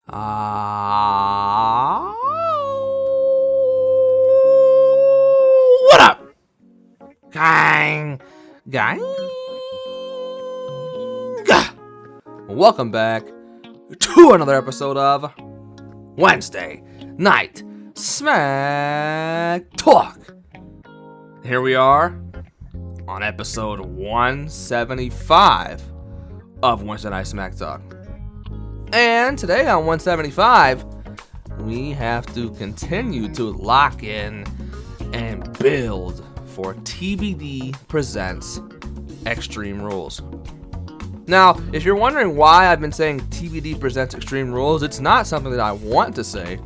What up? Kang. Gang. Welcome back to another episode of Wednesday Night SmackTalk. Here we are on episode 175 of Wednesday Night SmackTalk. And today on 175, we have to continue to lock in and build for TBD Presents Extreme Rules. Now, if you're wondering why I've been saying TBD Presents Extreme Rules, it's not something that I want to say.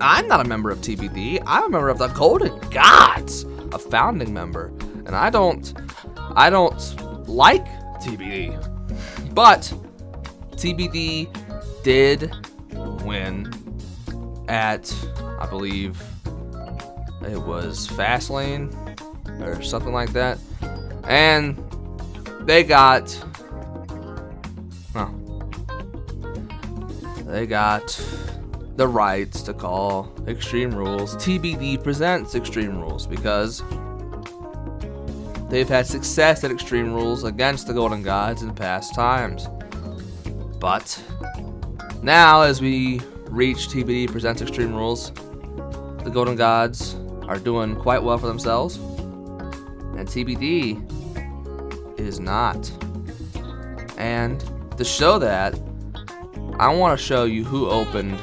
I'm not a member of TBD. I'm a member of the Golden Gods, a founding member, and I don't like TBD. But TBD did win at, I believe it was Fastlane or something like that, and they got the rights to call Extreme Rules TBD Presents Extreme Rules because they've had success at Extreme Rules against the Golden Gods in past times. But now, as we reach TBD Presents Extreme Rules, the Golden Gods are doing quite well for themselves, and TBD is not. And to show that, I want to show you who opened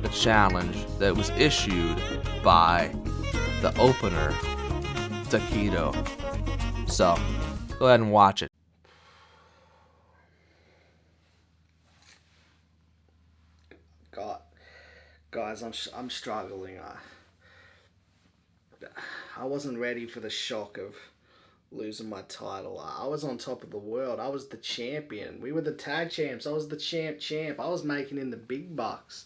the challenge that was issued by the opener, Taquito. So, go ahead and watch it. Guys, I'm struggling. I wasn't ready for the shock of losing my title. I was on top of the world. I was the champion. We were the tag champs. I was the champ. I was making in the big bucks.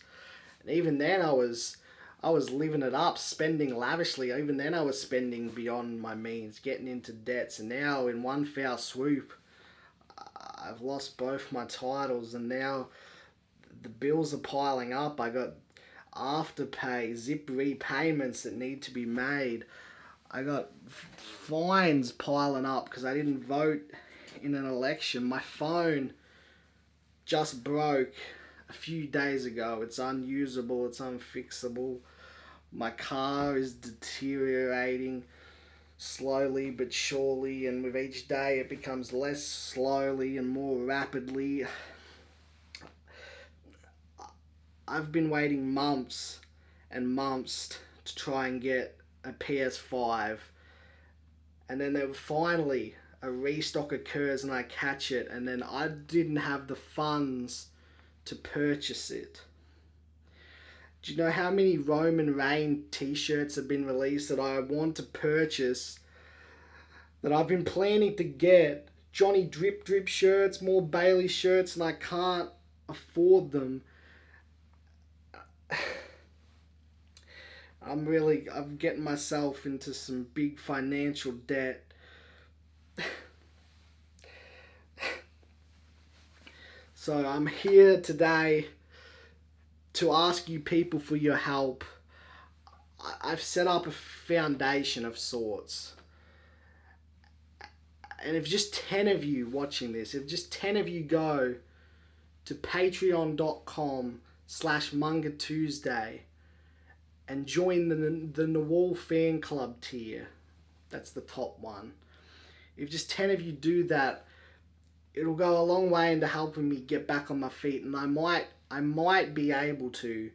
And even then I was living it up, spending lavishly. Even then I was spending beyond my means, getting into debts. And now in one foul swoop, I've lost both my titles, and now the bills are piling up. I got afterpay, zip repayments that need to be made. I got fines piling up because I didn't vote in an election. My phone just broke a few days ago. It's unusable, it's unfixable. My car is deteriorating slowly but surely, and with each day it becomes less slowly and more rapidly. I've been waiting months and months to try and get a PS5, and then finally a restock occurs and I catch it, and then I didn't have the funds to purchase it. Do you know how many Roman Reigns t-shirts have been released that I want to purchase, that I've been planning to get? Johnny Drip shirts, more Bailey shirts, and I can't afford them. I'm getting myself into some big financial debt. So I'm here today to ask you people for your help. I've set up a foundation of sorts. And if just 10 of you watching this, if just 10 of you go to patreon.com/Munga Tuesday and join the Nawal fan club tier, that's the top one. If just 10 of you do that, it'll go a long way into helping me get back on my feet, and I might be able to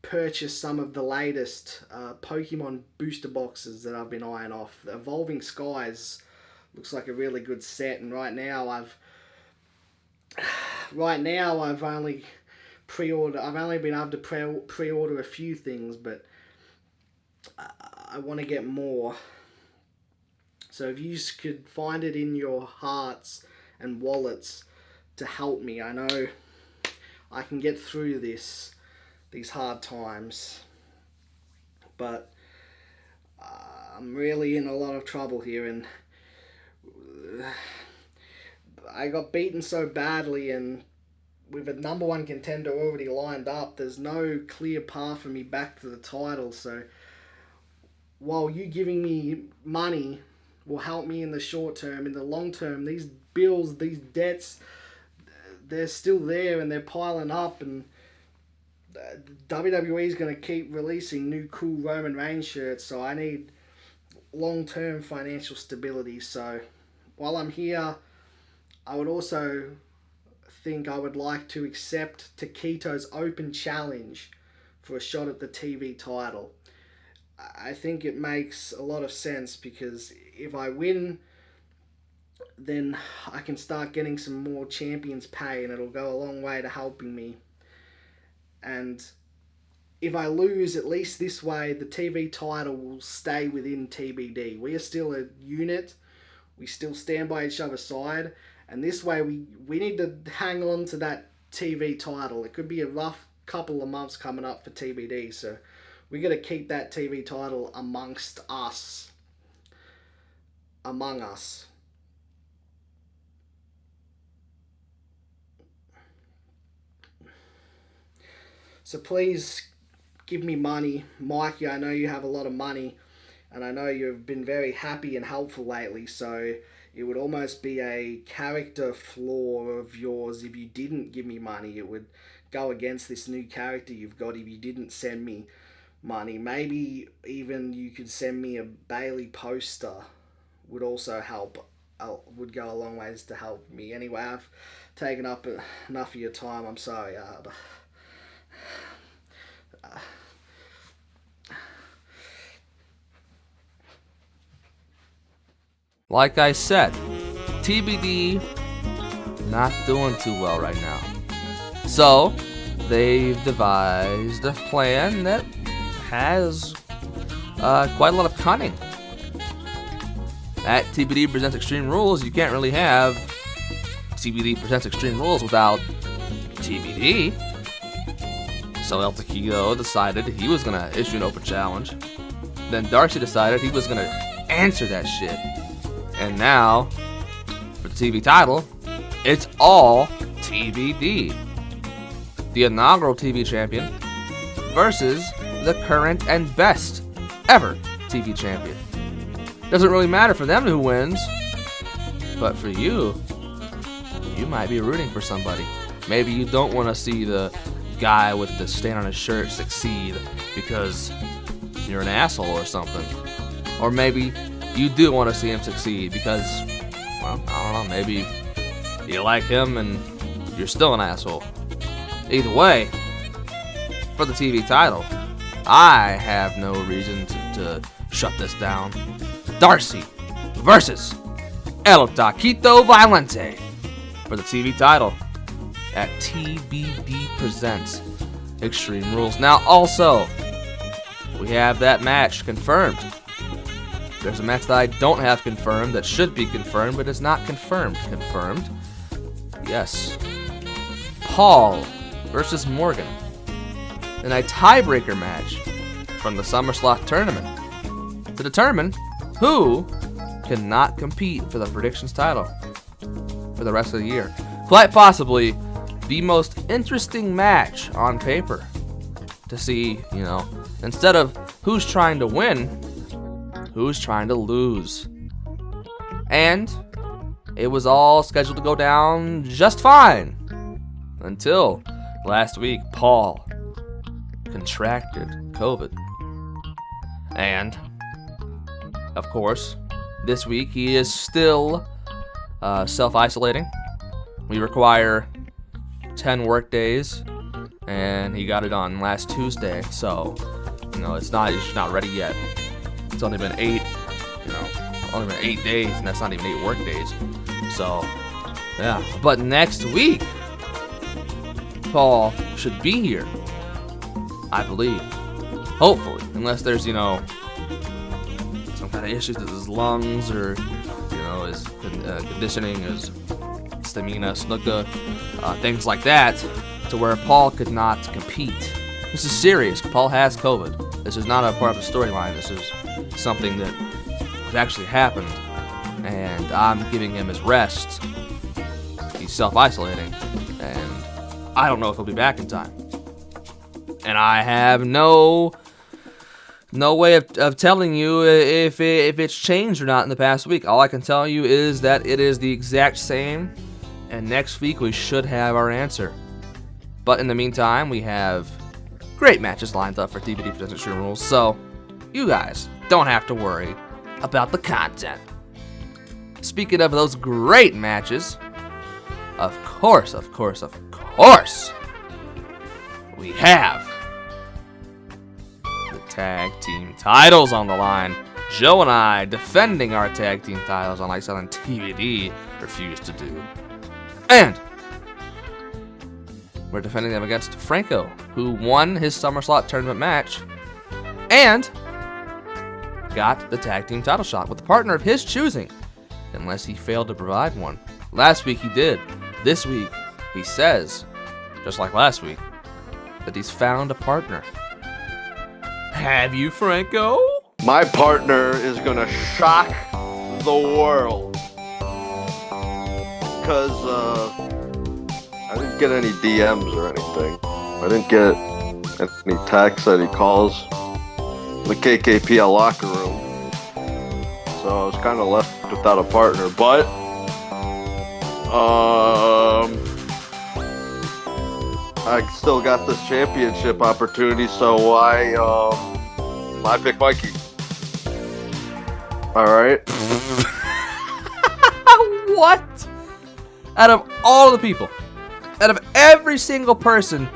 purchase some of the latest Pokemon booster boxes that I've been eyeing off. The Evolving Skies looks like a really good set, and right now I've only been able to pre-order a few things, but I want to get more. So if you could find it in your hearts and wallets to help me, I know I can get through these hard times. But I'm really in a lot of trouble here, and I got beaten so badly, and with a number one contender already lined up, there's no clear path for me back to the title. So while you giving me money will help me in the short term, in the long term, these bills, these debts, they're still there and they're piling up, and WWE is going to keep releasing new cool Roman Reigns shirts, so I need long-term financial stability. So while I'm here, I would also think I would like to accept Taquito's open challenge for a shot at the TV title. I think it makes a lot of sense, because if I win, then I can start getting some more champions pay, and it'll go a long way to helping me. And if I lose, at least this way, the TV title will stay within TBD. We are still a unit. We still stand by each other's side. And this way, we need to hang on to that TV title. It could be a rough couple of months coming up for TBD. So we got to keep that TV title amongst us. Among us. So please give me money. Mikey, I know you have a lot of money, and I know you've been very happy and helpful lately, so it would almost be a character flaw of yours if you didn't give me money. It would go against this new character you've got if you didn't send me money. Maybe even you could send me a Bailey poster would also help. Would go a long ways to help me. Anyway, I've taken up enough of your time. I'm sorry. Like I said, TBD not doing too well right now. So they've devised a plan that has quite a lot of cunning. At TBD Presents Extreme Rules, you can't really have TBD Presents Extreme Rules without TBD. So El Taquito decided he was going to issue an open challenge. Then Darcy decided he was going to answer that shit. And now, for the TV title, it's all TBD. The inaugural TV champion versus the current and best ever TV champion. Doesn't really matter for them who wins, but for you, you might be rooting for somebody. Maybe you don't want to see the guy with the stain on his shirt succeed because you're an asshole or something. Or maybe you do want to see him succeed because, well, I don't know, maybe you like him and you're still an asshole. Either way, for the TV title, I have no reason to shut this down. Darcy versus El Taquito Violente for the TV title at TBD Presents Extreme Rules. Now, also, we have that match confirmed. There's a match that I don't have confirmed that should be confirmed, but is not confirmed. Confirmed. Yes. Paul versus Morgan in a tiebreaker match from the SummerSlam tournament to determine who cannot compete for the predictions title for the rest of the year. Quite possibly the most interesting match on paper to see, instead of who's trying to win, who's trying to lose. And it was all scheduled to go down just fine until last week Paul contracted COVID. And, of course, this week he is still self-isolating. We require 10 work days, and he got it on last Tuesday, so, it's not ready yet. It's only been 8 days, and that's not even 8 work days. So, yeah. But next week, Paul should be here, I believe. Hopefully, unless there's, some kind of issues with his lungs or, his conditioning, his stamina, snuka, things like that, to where Paul could not compete. This is serious. Paul has COVID. This is not a part of the storyline. This is something that has actually happened, and I'm giving him his rest. He's self-isolating, and I don't know if he'll be back in time. And I have no way of telling you if it's changed or not in the past week. All I can tell you is that it is the exact same, and next week we should have our answer. But in the meantime, we have great matches lined up for TBD Presents Extreme Rules, so you guys don't have to worry about the content. Speaking of those great matches, of course, we have the tag team titles on the line. Joe and I defending our tag team titles, unlike something TBD refused to do. And we're defending them against Franco, who won his SummerSlam tournament match and got the tag team title shot with a partner of his choosing, unless he failed to provide one. Last week he did. This week he says, just like last week, that he's found a partner. Have you, Franco? My partner is gonna shock the world. Because, I didn't get any DMs or anything. I didn't get any texts that he calls the KKPL locker room. So I was kind of left without a partner. But, I still got this championship opportunity, so I pick Mikey. Alright? What? Out of all the people, out of every single person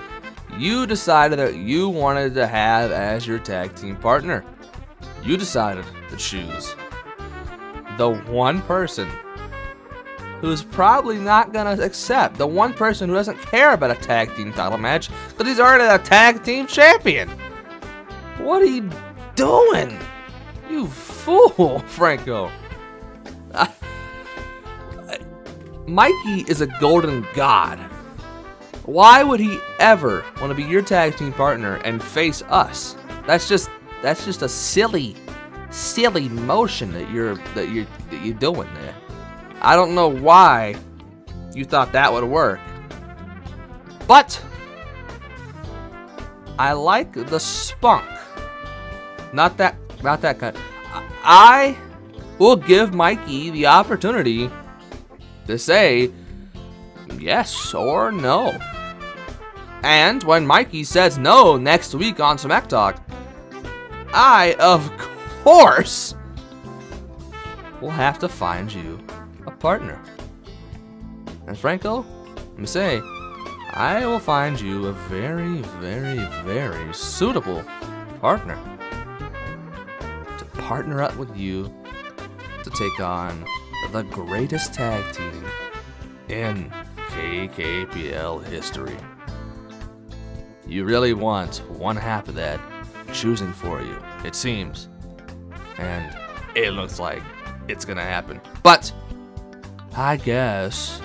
you decided that you wanted to have as your tag team partner, you decided to choose the one person who's probably not going to accept, the one person who doesn't care about a tag team title match because he's already a tag team champion. What are you doing? You fool, Franco. Mikey is a golden god. Why would he ever want to be your tag team partner and face us? That's just a silly motion that you're doing there. I don't know why you thought that would work. But I like the spunk. Not that kind. I will give Mikey the opportunity to say yes or no. And when Mikey says no next week on SmackTalk, I, of course, will have to find you a partner. And Franco, let me say, I will find you a very, very, very suitable partner to partner up with you to take on the greatest tag team in KKPL history. You really want one half of that choosing for you, it seems. And it looks like it's gonna happen. But I guess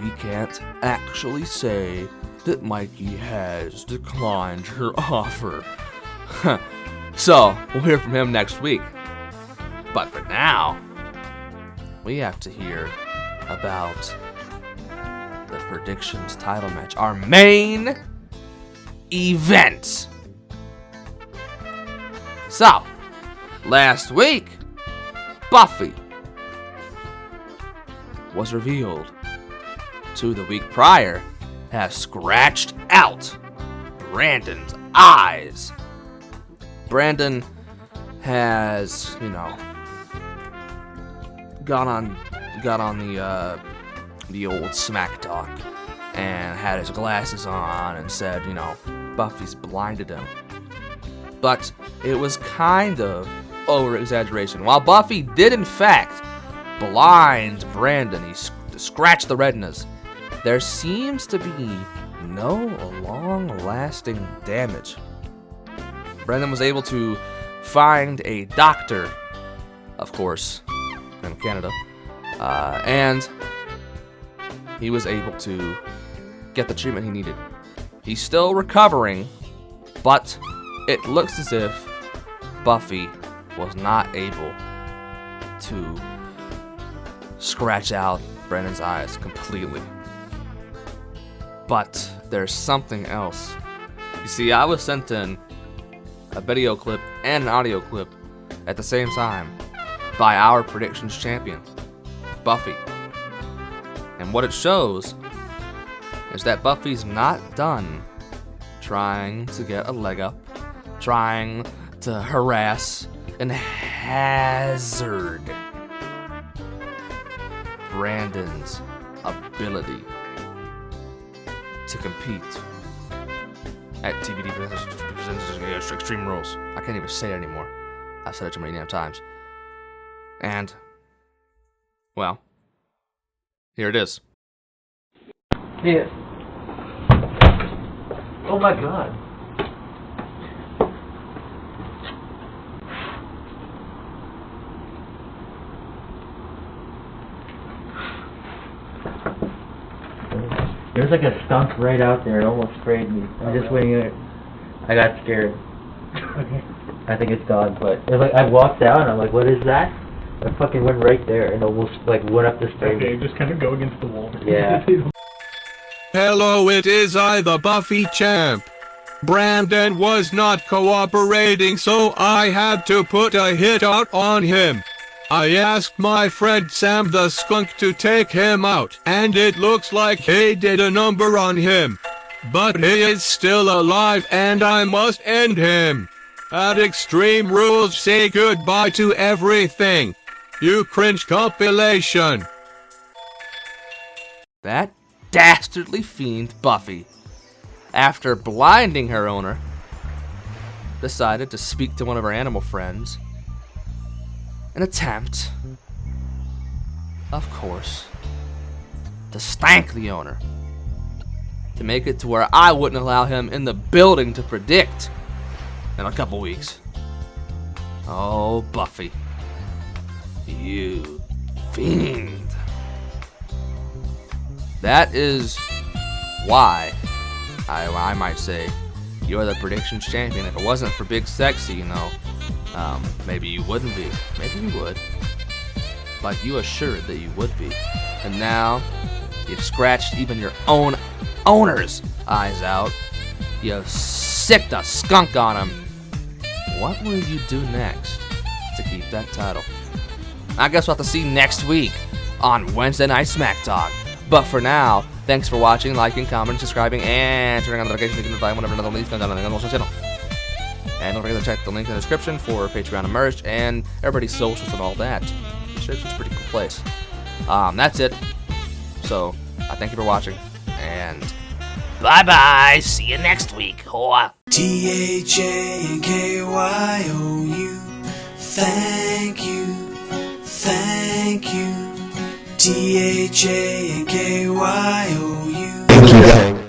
we can't actually say that Mikey has declined your offer. So, we'll hear from him next week. But for now, we have to hear about the predictions title match, our main event. So, last week, Buffy was revealed to the week prior have scratched out Brandon's eyes. Brandon has, got on the old smack talk and had his glasses on and said, Buffy's blinded him. But it was kind of over-exaggeration. While Buffy did in fact blind Brandon, he scratched the retinas, there seems to be no long-lasting damage. Brandon was able to find a doctor, of course, in Canada, and he was able to get the treatment he needed. He's still recovering, but it looks as if Buffy was not able to scratch out Brandon's eyes completely. But there's something else. You see, I was sent in a video clip and an audio clip at the same time by our predictions champion, Buffy. And what it shows is that Buffy's not done trying to get a leg up, trying to harass and hazard Brandon's ability to compete at TBD presents Extreme Rules. I can't even say it anymore. I've said it too many damn times. And, well, here it is. Yes. Oh my god. There's like a skunk right out there. It almost sprayed me. I'm just waiting. I got scared. Okay. I think it's gone, but it was like I walked out and I'm like, what is that? I fucking went right there and almost like went up the spray. Okay, just kind of go against the wall. Yeah. Hello, it is I, the Buffy champ. Brandon was not cooperating, so I had to put a hit out on him. I asked my friend Sam the skunk to take him out, and it looks like he did a number on him. But he is still alive, and I must end him. At Extreme Rules, say goodbye to everything. You cringe compilation. That dastardly fiend Buffy, after blinding her owner, decided to speak to one of her animal friends. An attempt, of course, to stank the owner. To make it to where I wouldn't allow him in the building to predict in a couple weeks. Oh, Buffy. You fiend. That is why I might say you're the predictions champion. If it wasn't for Big Sexy, you know, maybe you wouldn't be. Maybe you would. Like you assured that you would be. And now you've scratched even your own owner's eyes out. You've sicked a skunk on him. What will you do next to keep that title? I guess we'll have to see next week on Wednesday Night SmackTalk. But for now, thanks for watching, liking, commenting, subscribing, and turning on notifications so you can notify whenever another release comes out on the channel. And don't forget to check the link in the description for Patreon and merch and everybody's socials and all that. The description's a pretty cool place. That's it. So, I thank you for watching, and bye-bye. See you next week. Hoa. THANKYOU. Thank you. Thank you. THANKYOU. Thank you, Kang.